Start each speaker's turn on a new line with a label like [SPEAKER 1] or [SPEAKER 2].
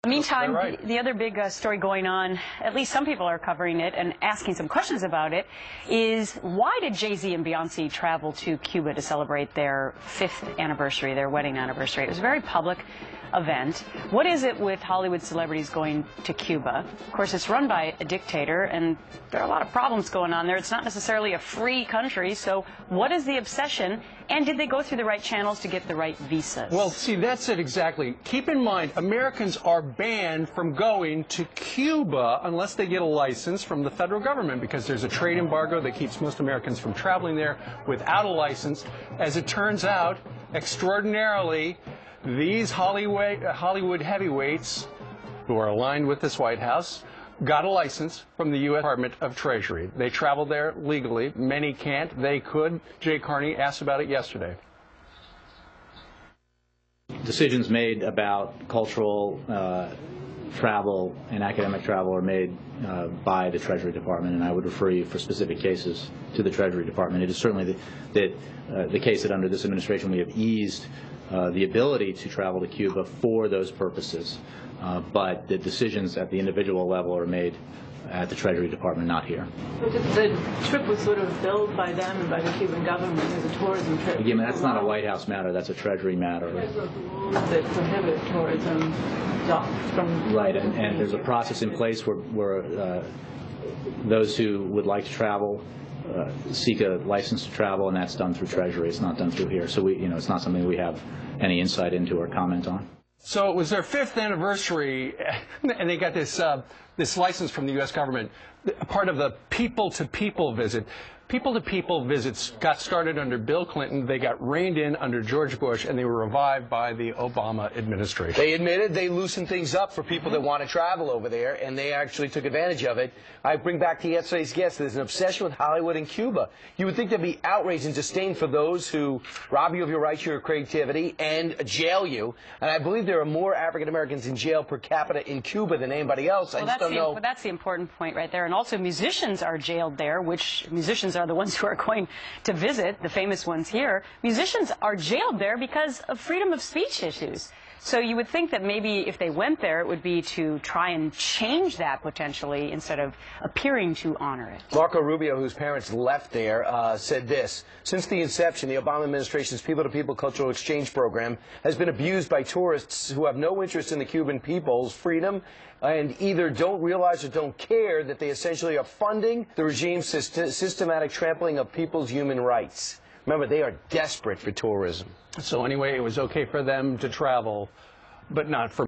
[SPEAKER 1] Meantime,
[SPEAKER 2] right.
[SPEAKER 1] the other big story going on, at least some people are covering it and asking some questions about it, is why did Jay-Z and Beyonce travel to Cuba to celebrate their 5th anniversary, their wedding anniversary? It was a very public event. What is it with Hollywood celebrities going to Cuba? Of course, it's run by a dictator, and there are a lot of problems going on there. It's not necessarily a free country, so what is the obsession? And did they go through the right channels to get the right visas?
[SPEAKER 2] Well, see, that's it exactly. Keep in mind, Americans are banned from going to Cuba unless they get a license from the federal government, because there's a trade embargo that keeps most Americans from traveling there without a license. As it turns out, extraordinarily, these Hollywood heavyweights who are aligned with this White House got a license from the U.S. Department of Treasury. They traveled there legally. Many can't. They could. Jay Carney asked about it yesterday.
[SPEAKER 3] Decisions made about cultural travel and academic travel are made by the Treasury Department, and I would refer you for specific cases to the Treasury Department. It is certainly the case that under this administration we have eased the ability to travel to Cuba for those purposes, but the decisions at the individual level are made at the Treasury Department, not here.
[SPEAKER 4] But the trip was sort of billed by them and by the Cuban government as a tourism trip.
[SPEAKER 3] Again, that's not a White House matter, that's a Treasury matter.
[SPEAKER 4] That prohibit tourism from...
[SPEAKER 3] Right, and there's a process in place where those who would like to travel seek a license to travel, and that's done through Treasury. It's not done through here. So it's not something we have any insight into or comment on.
[SPEAKER 2] So it was their 5th anniversary, and they got this this license from the U.S. government, part of the people-to-people visit. People-to-people visits got started under Bill Clinton. They got reined in under George Bush, and they were revived by the Obama administration.
[SPEAKER 5] They admitted they loosened things up for people that want to travel over there, and they actually took advantage of it. I bring back to yesterday's guest, there's an obsession with Hollywood and Cuba. You would think there'd be outrage and disdain for those who rob you of your rights, your creativity, and jail you. And I believe there are more African Americans in jail per capita in Cuba than anybody else.
[SPEAKER 1] Well,
[SPEAKER 5] I just don't know.
[SPEAKER 1] Well, that's the important point right there. And also musicians are jailed there, which musicians are the ones who are going to visit, the famous ones here. Musicians are jailed there because of freedom of speech issues. So you would think that maybe if they went there, it would be to try and change that potentially instead of appearing to honor it.
[SPEAKER 5] Marco Rubio, whose parents left there, said this: since the inception, the Obama administration's people-to-people cultural exchange program has been abused by tourists who have no interest in the Cuban people's freedom and either don't realize or don't care that they essentially are funding the regime's systematic trampling of people's human rights. Remember, they are desperate for tourism.
[SPEAKER 2] So anyway, it was okay for them to travel, but not for